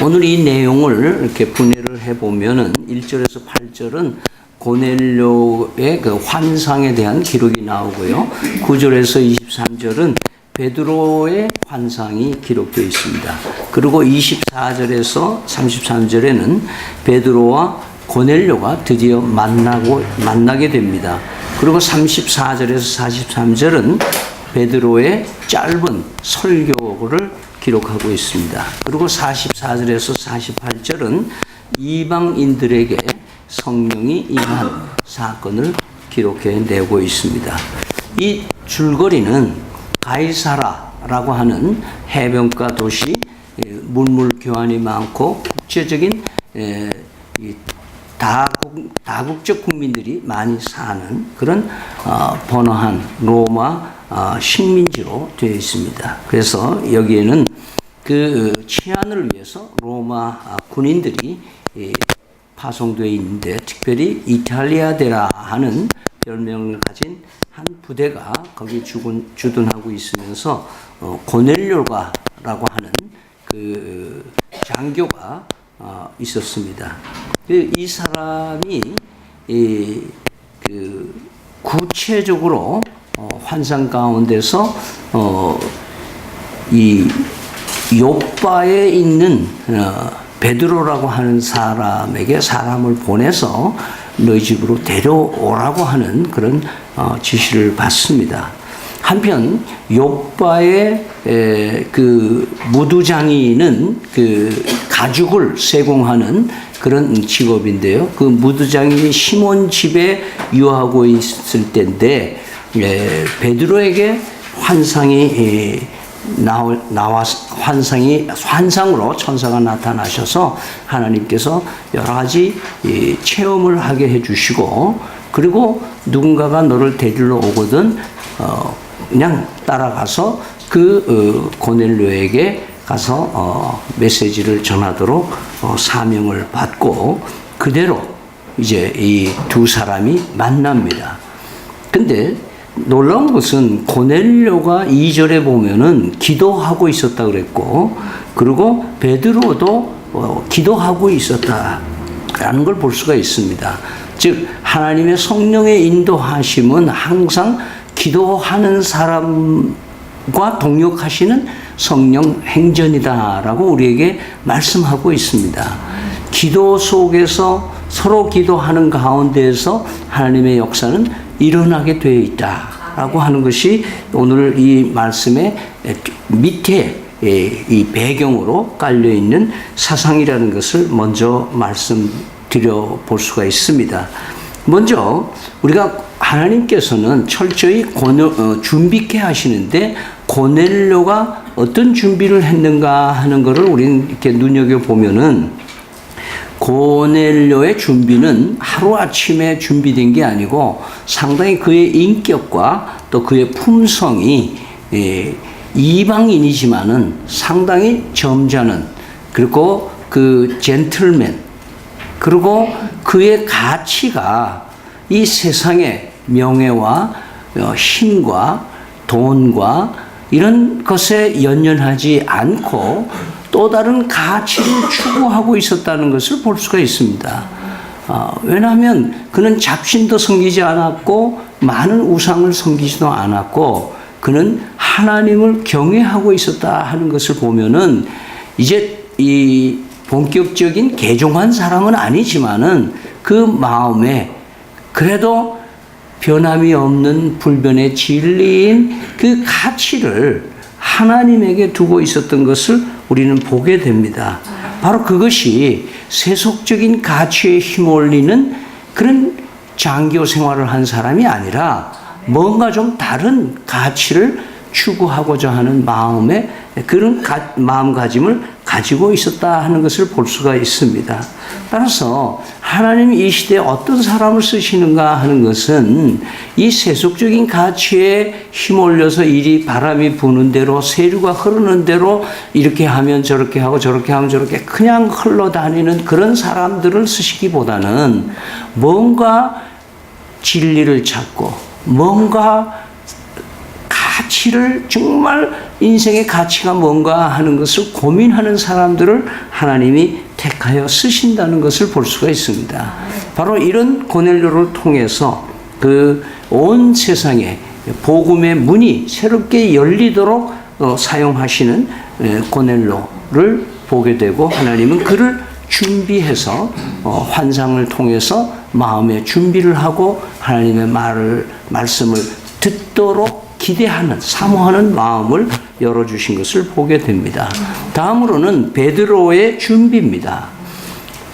오늘 이 내용을 이렇게 분해를 해보면은 1절에서 8절은 고넬료의 그 환상에 대한 기록이 나오고요. 9절에서 23절은 베드로의 환상이 기록되어 있습니다. 그리고 24절에서 33절에는 베드로와 고넬료가 드디어 만나게 됩니다. 그리고 34절에서 43절은 베드로의 짧은 설교를 기록하고 있습니다. 그리고 44절에서 48절은 이방인들에게 성령이 임한 사건을 기록해내고 있습니다. 이 줄거리는 가이사라라고 하는 해변가 도시, 물물 교환이 많고 국제적인 다국적 국민들이 많이 사는 그런 번화한 로마 식민지로 되어 있습니다. 그래서 여기에는 그 치안을 위해서 로마 군인들이 파송되어 있는데, 특별히 이탈리아데라 하는 별명을 가진 한 부대가 거기 주둔하고 있으면서 고넬료가라고 하는 그 장교가 있었습니다. 이 사람이 그 구체적으로 환상 가운데서 이 욥바에 있는 베드로라고 하는 사람에게 사람을 보내서 너희 집으로 데려오라고 하는 그런 지시를 받습니다. 한편 욥바의 그 무두장이는 그 가죽을 세공하는 그런 직업인데요. 그 무두장이 시몬 집에 유하고 있을 때인데 베드로에게 환상이 환상으로 천사가 나타나셔서 하나님께서 여러 가지 체험을 하게 해주시고, 그리고 누군가가 너를 데리러 오거든 그냥 따라가서 그 고넬료에게 가서 메시지를 전하도록 사명을 받고, 그대로 이제 이 두 사람이 만납니다. 근데 놀라운 것은 고넬료가 2절에 보면은 기도하고 있었다 그랬고, 그리고 베드로도 기도하고 있었다라는 걸 볼 수가 있습니다. 즉 하나님의 성령의 인도하심은 항상 기도하는 사람과 동역하시는 성령 행전이다라고 우리에게 말씀하고 있습니다. 기도 속에서 서로 기도하는 가운데에서 하나님의 역사는 일어나게 되어 있다라고 하는 것이 오늘 이 말씀의 밑에 이 배경으로 깔려 있는 사상이라는 것을 먼저 말씀드려 볼 수가 있습니다. 먼저 우리가 하나님께서는 철저히 준비케 하시는데, 고넬료가 어떤 준비를 했는가 하는 것을 우리는 이렇게 눈여겨보면은, 고넬료의 준비는 하루아침에 준비된 게 아니고 상당히 그의 인격과 또 그의 품성이 이방인이지만은 상당히 점잖은, 그리고 그 젠틀맨, 그리고 그의 가치가 이 세상의 명예와 힘과 돈과 이런 것에 연연하지 않고 또 다른 가치를 추구하고 있었다는 것을 볼 수가 있습니다. 왜냐하면 그는 잡신도 섬기지 않았고 많은 우상을 섬기지도 않았고 그는 하나님을 경외하고 있었다 하는 것을 보면은, 이제 이 본격적인 개종한 사람은 아니지만은 그 마음에 그래도 변함이 없는 불변의 진리인 그 가치를 하나님에게 두고 있었던 것을 우리는 보게 됩니다. 바로 그것이 세속적인 가치에 힘올리는 그런 장교 생활을 한 사람이 아니라 뭔가 좀 다른 가치를 추구하고자 하는 마음에 그런 마음가짐을 가지고 있었다 하는 것을 볼 수가 있습니다. 따라서 하나님이 이 시대에 어떤 사람을 쓰시는가 하는 것은 이 세속적인 가치에 힘올려서 이리 바람이 부는 대로 세류가 흐르는 대로 이렇게 하면 저렇게 하고 저렇게 하면 저렇게 그냥 흘러다니는 그런 사람들을 쓰시기보다는 뭔가 진리를 찾고 뭔가 가치 가치를 정말 인생의 가치가 뭔가 하는 것을 고민하는 사람들을 하나님이 택하여 쓰신다는 것을 볼 수가 있습니다. 바로 이런 고넬료를 통해서 그 온 세상에 복음의 문이 새롭게 열리도록 사용하시는 고넬료를 보게 되고, 하나님은 그를 준비해서 환상을 통해서 마음의 준비를 하고 하나님의 말씀을 듣도록 기대하는, 사모하는 마음을 열어주신 것을 보게 됩니다. 다음으로는 베드로의 준비입니다.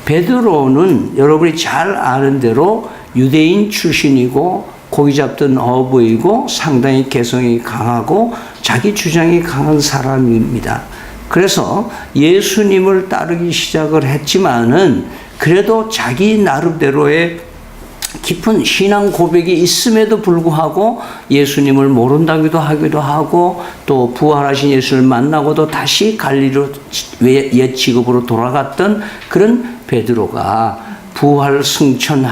베드로는 여러분이 잘 아는 대로 유대인 출신이고 고기 잡던 어부이고 상당히 개성이 강하고 자기 주장이 강한 사람입니다. 그래서 예수님을 따르기 시작을 했지만은 그래도 자기 나름대로의 깊은 신앙 고백이 있음에도 불구하고 예수님을 모른다기도 하기도 하고, 또 부활하신 예수를 만나고도 다시 갈릴리로 옛 직업으로 돌아갔던 그런 베드로가 부활 승천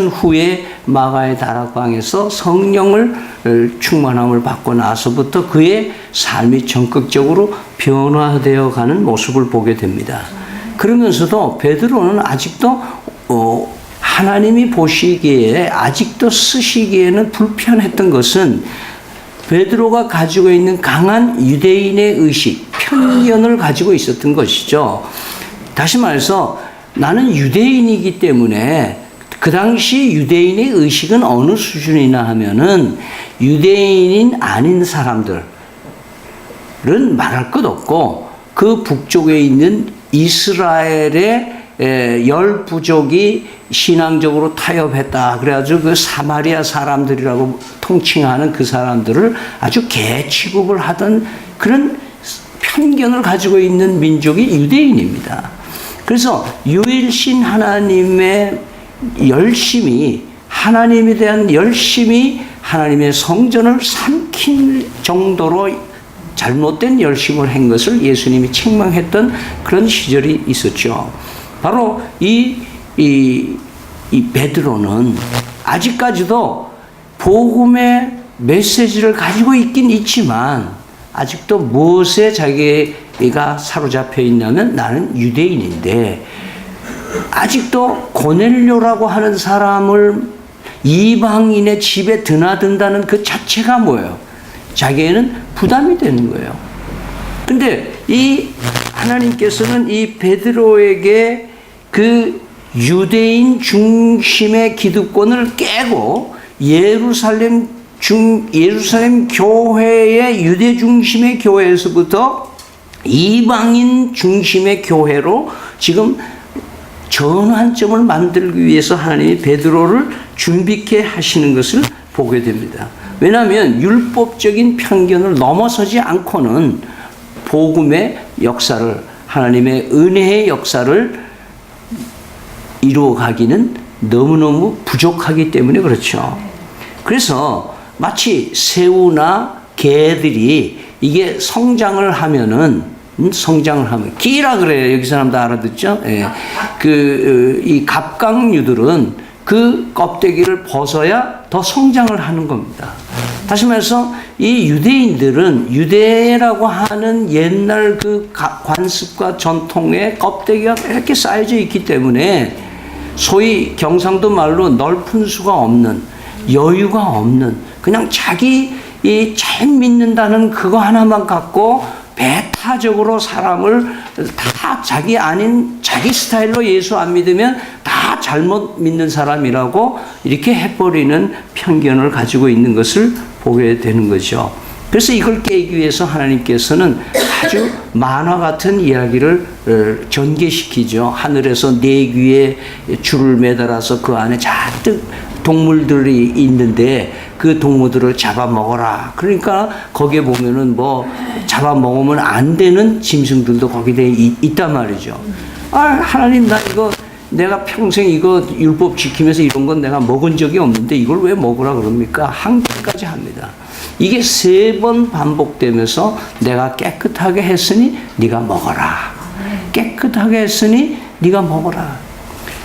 후에 마가의 다락방에서 성령을 충만함을 받고 나서부터 그의 삶이 전격적으로 변화되어 가는 모습을 보게 됩니다. 그러면서도 베드로는 아직도 하나님이 보시기에 아직도 쓰시기에는 불편했던 것은 베드로가 가지고 있는 강한 유대인의 의식, 편견을 가지고 있었던 것이죠. 다시 말해서 나는 유대인이기 때문에, 그 당시 유대인의 의식은 어느 수준이나 하면은 유대인인 아닌 사람들은 말할 것 없고 그 북쪽에 있는 이스라엘의 10부족이 신앙적으로 타협했다. 그래가지고 그 사마리아 사람들이라고 통칭하는 그 사람들을 아주 개 취급을 하던 그런 편견을 가지고 있는 민족이 유대인입니다. 그래서 유일신 하나님의 열심히, 하나님에 대한 열심히 하나님의 성전을 삼킬 정도로 잘못된 열심을 한 것을 예수님이 책망했던 그런 시절이 있었죠. 바로 이 베드로는 아직까지도 복음의 메시지를 가지고 있긴 있지만 아직도 무엇에 자기가 사로잡혀 있냐면 나는 유대인인데, 아직도 고넬료라고 하는 사람을 이방인의 집에 드나든다는 그 자체가 뭐예요? 자기에는 부담이 되는 거예요. 근데 이 하나님께서는 이 베드로에게 그 유대인 중심의 기득권을 깨고 예루살렘 교회의 유대 중심의 교회에서부터 이방인 중심의 교회로 지금 전환점을 만들기 위해서 하나님이 베드로를 준비케 하시는 것을 보게 됩니다. 왜냐하면 율법적인 편견을 넘어서지 않고는 복음의 역사를, 하나님의 은혜의 역사를 이루어가기는 너무너무 부족하기 때문에 그렇죠. 그래서 마치 새우나 개들이 이게 성장을 하면 기라 그래요. 여기 사람도 알아듣죠? 예. 이 갑각류들은 그 껍데기를 벗어야 더 성장을 하는 겁니다. 다시 말해서 이 유대인들은 유대라고 하는 옛날 그 관습과 전통의 껍데기가 이렇게 쌓여져 있기 때문에 소위 경상도 말로 넓은 수가 없는, 여유가 없는, 그냥 자기 잘 믿는다는 그거 하나만 갖고 배타적으로 사람을 다 자기 아닌 자기 스타일로 예수 안 믿으면 다 잘못 믿는 사람이라고 이렇게 해버리는 편견을 가지고 있는 것을 보게 되는 거죠. 그래서 이걸 깨기 위해서 하나님께서는 아주 만화 같은 이야기를 전개시키죠. 하늘에서 네 귀에 줄을 매달아서 그 안에 잔뜩 동물들이 있는데 그 동물들을 잡아먹어라. 그러니까 거기에 보면은 뭐 잡아먹으면 안 되는 짐승들도 거기에 있단 말이죠. 하나님, 나 이거 내가 평생 이거 율법 지키면서 이런 건 내가 먹은 적이 없는데 이걸 왜 먹으라 그럽니까? 한 개까지 합니다. 이게 3번 반복되면서 내가 깨끗하게 했으니 네가 먹어라. 깨끗하게 했으니 네가 먹어라.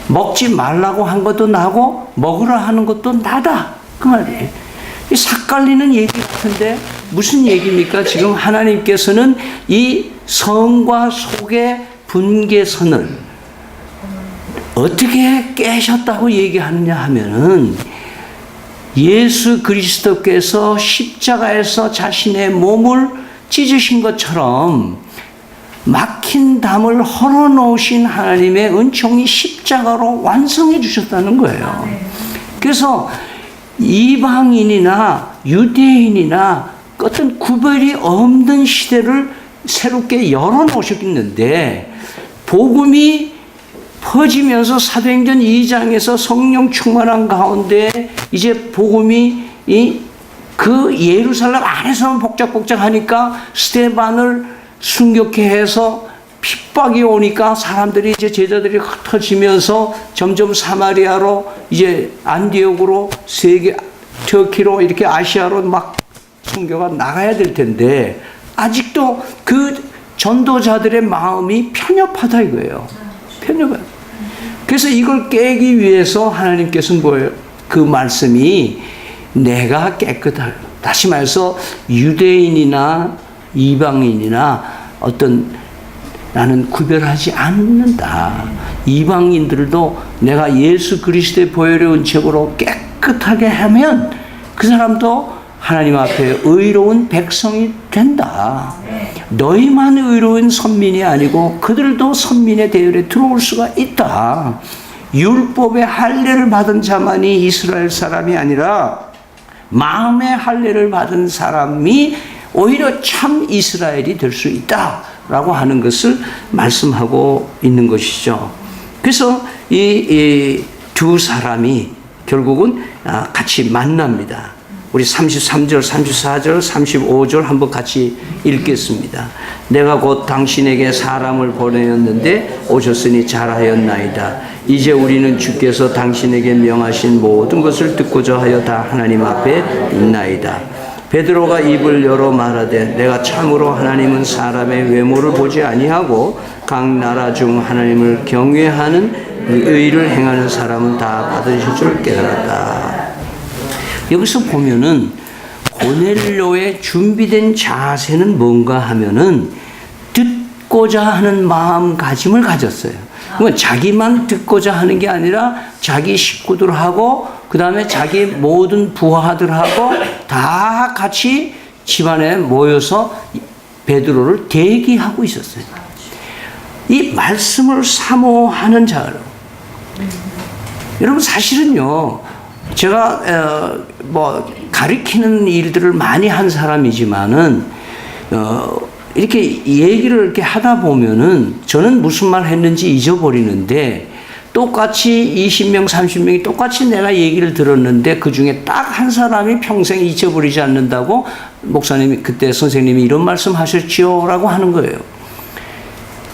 먹지 말라고 한 것도 나고 먹으라 하는 것도 나다. 그 말이에요. 이 삭갈리는 얘기 같은데 무슨 얘기입니까? 지금 하나님께서는 이 성과 속의 분계선을 어떻게 깨셨다고 얘기하느냐 하면은 예수 그리스도께서 십자가에서 자신의 몸을 찢으신 것처럼 막힌 담을 헐어놓으신 하나님의 은총이 십자가로 완성해 주셨다는 거예요. 그래서 이방인이나 유대인이나 어떤 구별이 없는 시대를 새롭게 열어놓으셨는데, 복음이 퍼지면서 사도행전 2장에서 성령 충만한 가운데 이제 복음이 그 예루살렘 안에서만 복작복작하니까 스데반을 순교케 해서 핍박이 오니까 사람들이 이제 제자들이 흩어지면서 점점 사마리아로 이제 안디옥으로 세계 터키로 이렇게 아시아로 막 순교가 나가야 될 텐데 아직도 그 전도자들의 마음이 편협하다 이거예요. 편협해요. 그래서 이걸 깨기 위해서 하나님께서는 뭐예요? 그 말씀이 내가 깨끗하다. 다시 말해서 유대인이나 이방인이나 어떤 나는 구별하지 않는다. 이방인들도 내가 예수 그리스도의 보혈의 은책으로 깨끗하게 하면 그 사람도 하나님 앞에 의로운 백성이 된다. 너희만 의로운 선민이 아니고 그들도 선민의 대열에 들어올 수가 있다. 율법의 할례를 받은 자만이 이스라엘 사람이 아니라 마음의 할례를 받은 사람이 오히려 참 이스라엘이 될 수 있다라고 하는 것을 말씀하고 있는 것이죠. 그래서 이 두 사람이 결국은 같이 만납니다. 우리 33절, 34절, 35절 한번 같이 읽겠습니다. 내가 곧 당신에게 사람을 보내었는데 오셨으니 잘하였나이다. 이제 우리는 주께서 당신에게 명하신 모든 것을 듣고자 하여 다 하나님 앞에 있나이다. 베드로가 입을 열어 말하되 내가 참으로 하나님은 사람의 외모를 보지 아니하고 각 나라 중 하나님을 경외하는 의를 행하는 사람은 다 받으실 줄 깨달았다. 여기서 보면은 고넬료의 준비된 자세는 뭔가 하면은 듣고자 하는 마음가짐을 가졌어요. 그러니까 자기만 듣고자 하는 게 아니라 자기 식구들하고 그 다음에 자기 모든 부하들하고 다 같이 집안에 모여서 베드로를 대기하고 있었어요. 이 말씀을 사모하는 자로. 여러분 사실은요, 제가 가리키는 일들을 많이 한 사람이지만은 이렇게 얘기를 이렇게 하다 보면은 저는 무슨 말 했는지 잊어버리는데 똑같이 20명, 30명이 똑같이 내가 얘기를 들었는데 그 중에 딱 한 사람이 평생 잊어버리지 않는다고 목사님이 그때 선생님이 이런 말씀 하셨지요 라고 하는 거예요.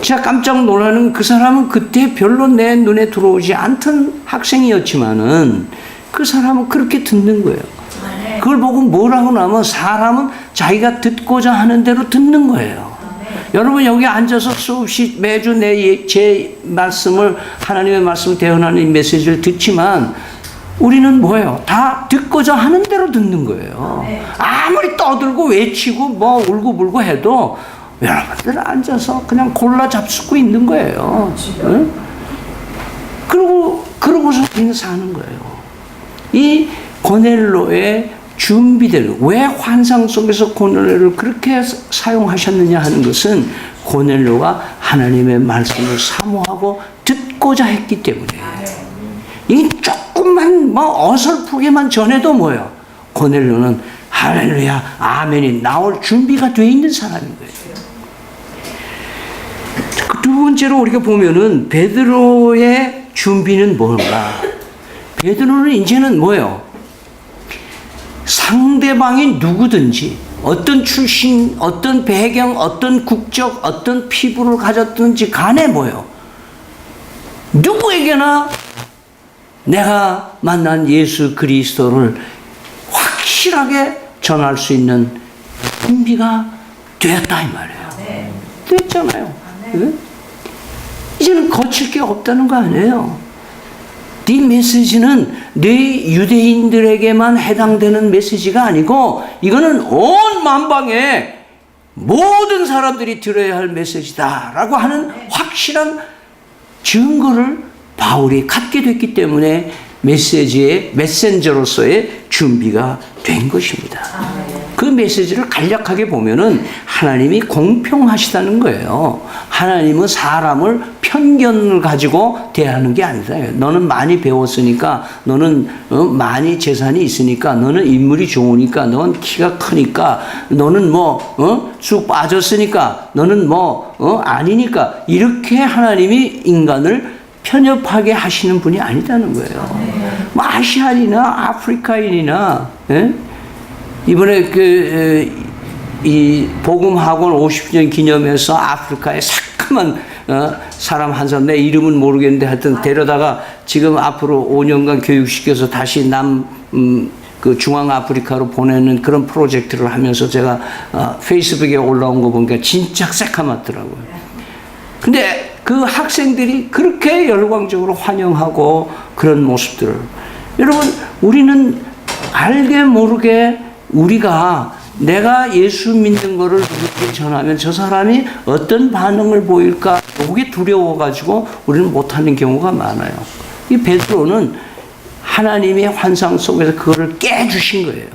제가 깜짝 놀라는 그 사람은 그때 별로 내 눈에 들어오지 않던 학생이었지만은 그 사람은 그렇게 듣는 거예요. 그걸 보고 뭐라고 나면 사람은 자기가 듣고자 하는 대로 듣는 거예요. 여러분 여기 앉아서 수없이 매주 제 말씀을 하나님의 말씀을 대언하는 메시지를 듣지만 우리는 뭐예요? 다 듣고자 하는 대로 듣는 거예요. 아무리 떠들고 외치고 뭐 울고불고 해도 여러분들 앉아서 그냥 골라 잡수고 있는 거예요. 응? 그러고서 그냥 사는 거예요. 이 고넬로의 준비된, 왜 환상 속에서 고넬로를 그렇게 사용하셨느냐 하는 것은 고넬로가 하나님의 말씀을 사모하고 듣고자 했기 때문이에요. 이 조금만 어설프게만 전해도 뭐예요? 고넬로는 할렐루야, 아멘이 나올 준비가 돼 있는 사람인 거예요. 두 번째로 우리가 보면은 베드로의 준비는 뭔가? 베드로는 이제는 뭐예요? 상대방이 누구든지 어떤 출신, 어떤 배경, 어떤 국적, 어떤 피부를 가졌든지 간에 뭐예요? 누구에게나 내가 만난 예수 그리스도를 확실하게 전할 수 있는 준비가 되었다 이 말이에요. 됐잖아요. 네? 이제는 거칠 게 없다는 거 아니에요. 네 메시지는 네 유대인들에게만 해당되는 메시지가 아니고 이거는 온 만방에 모든 사람들이 들어야 할 메시지다라고 하는 확실한 증거를 바울이 갖게 됐기 때문에 메시지의 메신저로서의 준비가 된 것입니다. 그 메시지를 간략하게 보면은 하나님이 공평하시다는 거예요. 하나님은 사람을 편견을 가지고 대하는 게 아니다. 너는 많이 배웠으니까, 너는 많이 재산이 있으니까, 너는 인물이 좋으니까, 너는 키가 크니까, 너는 쑥 빠졌으니까, 너는 아니니까, 이렇게 하나님이 인간을 편협하게 하시는 분이 아니다는 거예요. 아시아인이나 아프리카인이나, 예? 이번에 이 복음학원 50주년 기념해서 아프리카에 새까만 사람 한 사람, 내 이름은 모르겠는데 하여튼 데려다가 지금 앞으로 5년간 교육시켜서 다시 그 중앙아프리카로 보내는 그런 프로젝트를 하면서 제가 페이스북에 올라온 거 보니까 진짜 새까맣더라고요. 근데 그 학생들이 그렇게 열광적으로 환영하고 그런 모습들을, 여러분, 우리는 알게 모르게 내가 예수 믿는 거를 누구에게 전하면 저 사람이 어떤 반응을 보일까, 그게 두려워가지고 우리는 못하는 경우가 많아요. 이 베드로는 하나님의 환상 속에서 그거를 깨주신 거예요.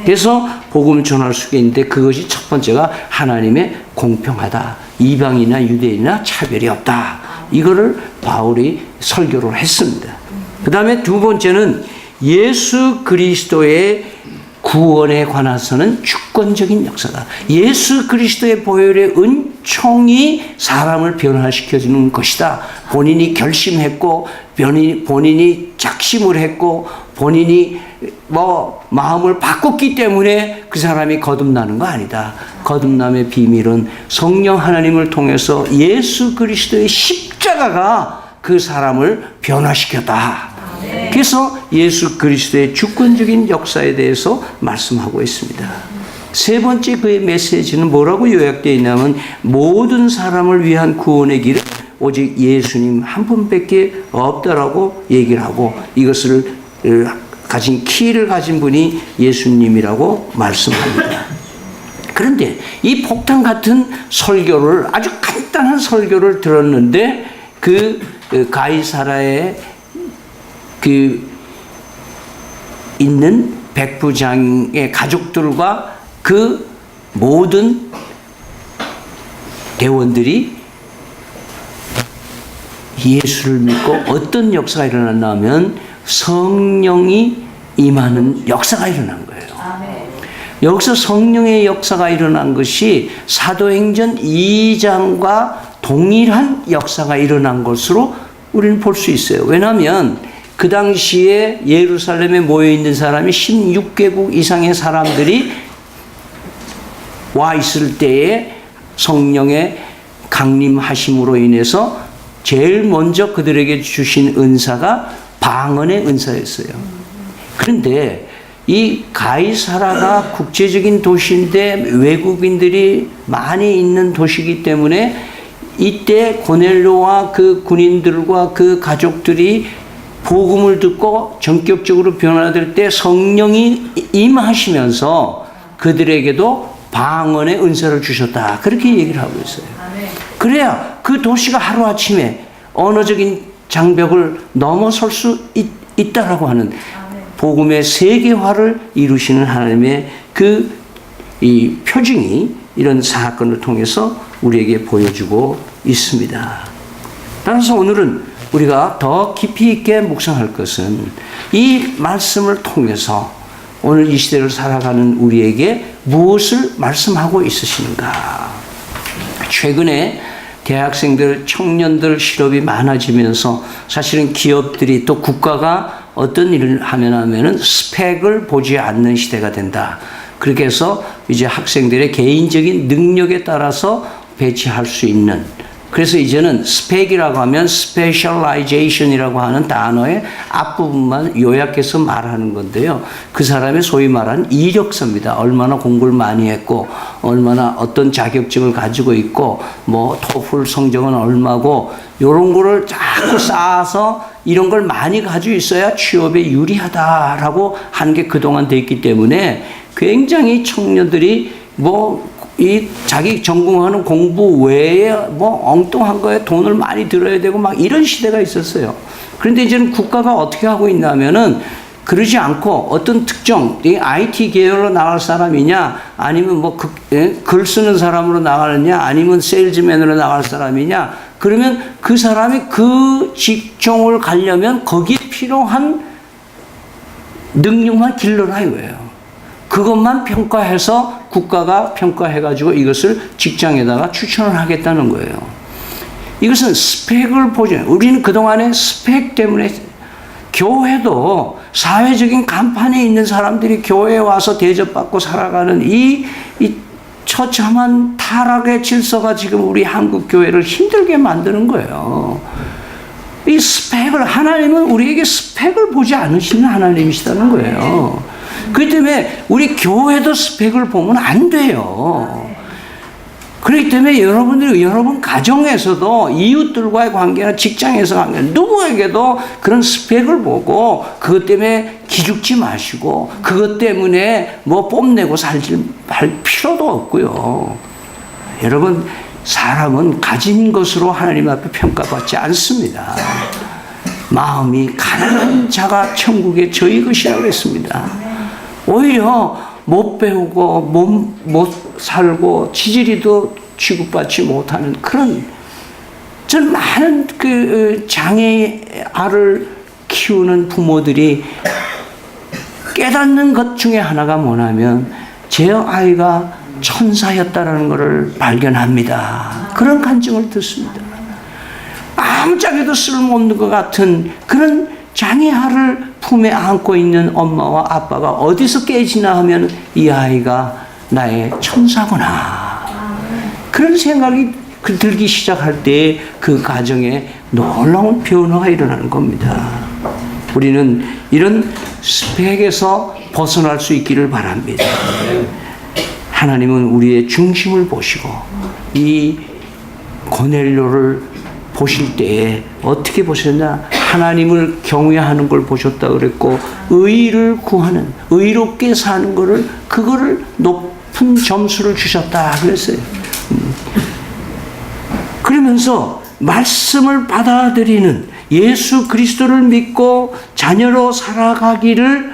그래서 복음을 전할 수 있는데 그것이 첫 번째가 하나님의 공평하다. 이방이나 유대인이나 차별이 없다. 이거를 바울이 설교를 했습니다. 그 다음에 두 번째는 예수 그리스도의 구원에 관해서는 주권적인 역사다. 예수 그리스도의 보혈의 은총이 사람을 변화시켜주는 것이다. 본인이 결심했고, 본인이 작심을 했고, 본인이 마음을 바꿨기 때문에 그 사람이 거듭나는 거 아니다. 거듭남의 비밀은 성령 하나님을 통해서 예수 그리스도의 십자가가 그 사람을 변화시켰다. 그래서 예수 그리스도의 주권적인 역사에 대해서 말씀하고 있습니다. 세 번째 그의 메시지는 뭐라고 요약되어 있냐면, 모든 사람을 위한 구원의 길은 오직 예수님 한 분밖에 없다라고 얘기를 하고, 이것을 키를 가진 분이 예수님이라고 말씀합니다. 그런데 이 폭탄 같은 설교를, 아주 간단한 설교를 들었는데 그 가이사라에 있는 백부장의 가족들과 그 모든 대원들이 예수를 믿고 어떤 역사가 일어났나 하면 성령이 임하는 역사가 일어난 거예요. 여기서 성령의 역사가 일어난 것이 사도행전 2장과 동일한 역사가 일어난 것으로 우리는 볼 수 있어요. 왜냐하면 그 당시에 예루살렘에 모여있는 사람이 16개국 이상의 사람들이 와 있을 때에 성령의 강림하심으로 인해서 제일 먼저 그들에게 주신 은사가 방언의 은사였어요. 그런데 이 가이사라가 국제적인 도시인데 외국인들이 많이 있는 도시이기 때문에 이때 고넬료와 그 군인들과 그 가족들이 복음을 듣고 전격적으로 변화될 때 성령이 임하시면서 그들에게도 방언의 은사를 주셨다. 그렇게 얘기를 하고 있어요. 그래야 그 도시가 하루아침에 언어적인 장벽을 넘어설 수 있다라고 하는 복음의 세계화를 이루시는 하나님의 이 표징이 이런 사건을 통해서 우리에게 보여주고 있습니다. 따라서 오늘은 우리가 더 깊이 있게 묵상할 것은 이 말씀을 통해서 오늘 이 시대를 살아가는 우리에게 무엇을 말씀하고 있으신가. 최근에 대학생들, 청년들 실업이 많아지면서 사실은 기업들이 또 국가가 어떤 일을 하면은 스펙을 보지 않는 시대가 된다. 그렇게 해서 이제 학생들의 개인적인 능력에 따라서 배치할 수 있는, 그래서 이제는 스펙이라고 하면 스페셜라이제이션이라고 하는 단어의 앞부분만 요약해서 말하는 건데요. 그 사람의 소위 말하는 이력서입니다. 얼마나 공부를 많이 했고, 얼마나 어떤 자격증을 가지고 있고, 토플 성적은 얼마고, 이런 거를 자꾸 쌓아서 이런 걸 많이 가지고 있어야 취업에 유리하다라고 하는 게 그동안 됐기 때문에 굉장히 청년들이 이 자기 전공하는 공부 외에 엉뚱한 거에 돈을 많이 들어야 되고 막 이런 시대가 있었어요. 그런데 이제는 국가가 어떻게 하고 있냐면은 그러지 않고 어떤 특정 IT 계열로 나갈 사람이냐 아니면 글 쓰는 사람으로 나가느냐 아니면 세일즈맨으로 나갈 사람이냐 그러면 그 사람이 그 직종을 가려면 거기에 필요한 능력만 길러라 이거예요. 그것만 평가해서 국가가 평가해가지고 이것을 직장에다가 추천을 하겠다는 거예요. 이것은 스펙을 보죠. 우리는 그동안에 스펙 때문에 교회도 사회적인 간판에 있는 사람들이 교회에 와서 대접받고 살아가는 이 처참한 타락의 질서가 지금 우리 한국 교회를 힘들게 만드는 거예요. 이 스펙을, 하나님은 우리에게 스펙을 보지 않으시는 하나님이시다는 거예요. 그렇기 때문에 우리 교회도 스펙을 보면 안 돼요. 그렇기 때문에 여러분 가정에서도 이웃들과의 관계나 직장에서 관계, 누구에게도 그런 스펙을 보고 그것 때문에 기죽지 마시고 그것 때문에 뽐내고 살 필요도 없고요. 여러분, 사람은 가진 것으로 하나님 앞에 평가받지 않습니다. 마음이 가난한 자가 천국의 저희 것이라고 그랬습니다. 오히려 못 배우고 못 살고 지지리도 취급받지 못하는 그런 전 많은 장애 아를 키우는 부모들이 깨닫는 것 중에 하나가 뭐냐면 제 아이가 천사였다라는 것을 발견합니다. 그런 간증을 듣습니다. 아무짝에도 쓸모없는 것 같은 그런 장애아를 품에 안고 있는 엄마와 아빠가 어디서 깨지나 하면 이 아이가 나의 천사구나. 그런 생각이 들기 시작할 때 그 가정에 놀라운 변화가 일어나는 겁니다. 우리는 이런 스펙에서 벗어날 수 있기를 바랍니다. 하나님은 우리의 중심을 보시고 이 고넬료를 보실 때에 어떻게 보셨냐? 하나님을 경외하는 걸 보셨다 그랬고 의를 구하는, 의롭게 사는 거를 그거를 높은 점수를 주셨다 그랬어요. 그러면서 말씀을 받아들이는 예수 그리스도를 믿고 자녀로 살아가기를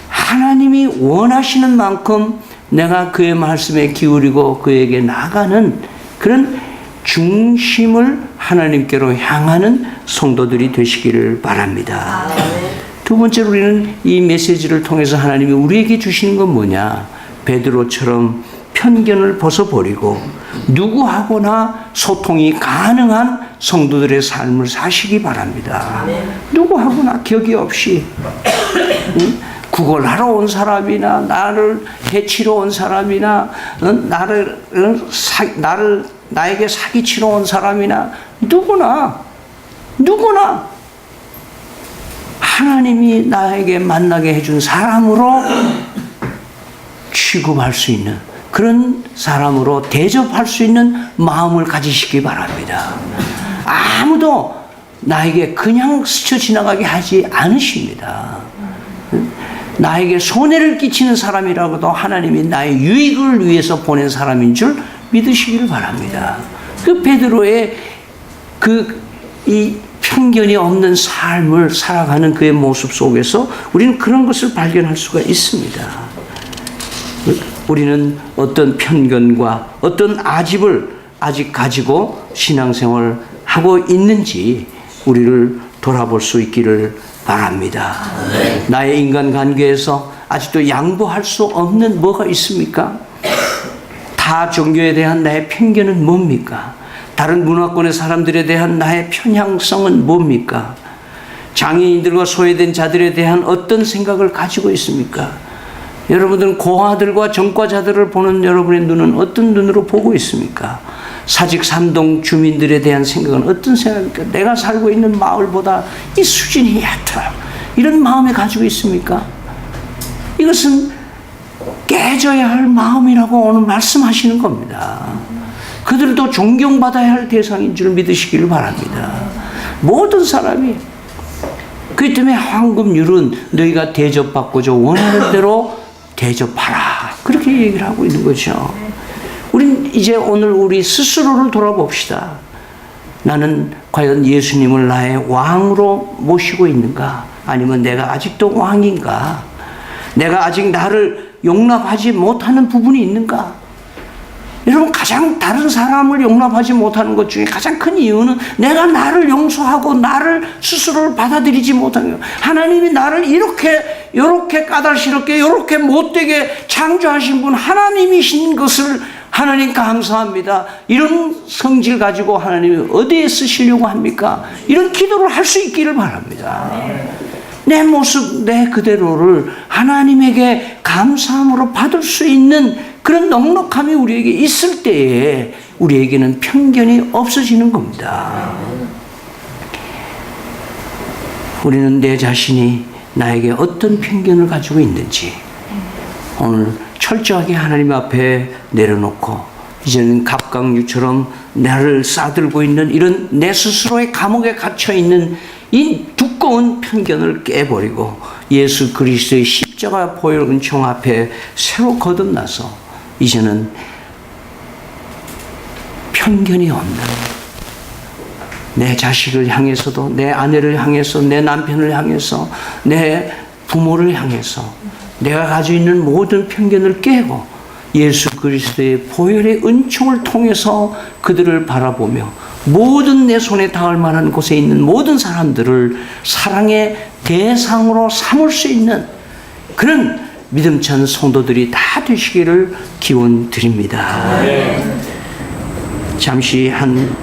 하나님이 원하시는 만큼 내가 그의 말씀에 기울이고 그에게 나가는 그런 중심을 하나님께로 향하는 성도들이 되시기를 바랍니다. 두 번째로 우리는 이 메시지를 통해서 하나님이 우리에게 주시는 건 뭐냐? 베드로처럼 편견을 벗어버리고 누구하고나 소통이 가능한 성도들의 삶을 사시기 바랍니다. 누구하고나 격이 없이 구걸하러 온 사람이나 나를 해치러 온 사람이나 나에게 사기치러 온 사람이나 누구나 하나님이 나에게 만나게 해준 사람으로 취급할 수 있는 그런 사람으로 대접할 수 있는 마음을 가지시기 바랍니다. 아무도 나에게 그냥 스쳐 지나가게 하지 않으십니다. 나에게 손해를 끼치는 사람이라고도 하나님이 나의 유익을 위해서 보낸 사람인 줄 믿으시기를 바랍니다. 그 베드로의 이 편견이 없는 삶을 살아가는 그의 모습 속에서 우리는 그런 것을 발견할 수가 있습니다. 우리는 어떤 편견과 어떤 아집을 아직 가지고 신앙생활을 하고 있는지 우리를 돌아볼 수 있기를 바랍니다. 나의 인간관계에서 아직도 양보할 수 없는 뭐가 있습니까? 타 종교에 대한 나의 편견은 뭡니까? 다른 문화권의 사람들에 대한 나의 편향성은 뭡니까? 장애인들과 소외된 자들에 대한 어떤 생각을 가지고 있습니까? 여러분들은 고아들과 전과자들을 보는 여러분의 눈은 어떤 눈으로 보고 있습니까? 사직 삼동 주민들에 대한 생각은 어떤 생각입니까? 내가 살고 있는 마을보다 이 수준이 얕아. 이런 마음을 가지고 있습니까? 이것은 깨져야 할 마음이라고 오늘 말씀하시는 겁니다. 그들도 존경받아야 할 대상인 줄 믿으시기를 바랍니다. 모든 사람이 그렇기 때문에 황금률은 너희가 대접받고자 원하는 대로 대접하라. 그렇게 얘기를 하고 있는 거죠. 우린 이제 오늘 우리 스스로를 돌아봅시다. 나는 과연 예수님을 나의 왕으로 모시고 있는가? 아니면 내가 아직도 왕인가? 내가 아직 나를 용납하지 못하는 부분이 있는가? 여러분, 가장 다른 사람을 용납하지 못하는 것 중에 가장 큰 이유는 내가 나를 용서하고 나를 스스로를 받아들이지 못하는 거예요. 하나님이 나를 이렇게 까다롭게, 이렇게 못되게 창조하신 분 하나님이신 것을 하나님 감사합니다. 이런 성질 가지고 하나님이 어디에 쓰시려고 합니까? 이런 기도를 할 수 있기를 바랍니다. 내 모습, 내 그대로를 하나님에게 감사함으로 받을 수 있는 그런 넉넉함이 우리에게 있을 때에 우리에게는 편견이 없어지는 겁니다. 우리는 내 자신이 나에게 어떤 편견을 가지고 있는지 오늘 철저하게 하나님 앞에 내려놓고 이제는 갑각류처럼 나를 싸들고 있는 이런 내 스스로의 감옥에 갇혀있는 이 두꺼운 편견을 깨버리고 예수 그리스도의 십자가 보혈 은총 앞에 새로 거듭나서 이제는 편견이 없는 내 자식을 향해서도 내 아내를 향해서 내 남편을 향해서 내 부모를 향해서 내가 가지고 있는 모든 편견을 깨고 예수 그리스도의 보혈의 은총을 통해서 그들을 바라보며 모든 내 손에 닿을 만한 곳에 있는 모든 사람들을 사랑의 대상으로 삼을 수 있는 그런 믿음찬 성도들이 다 되시기를 기원 드립니다. 잠시 한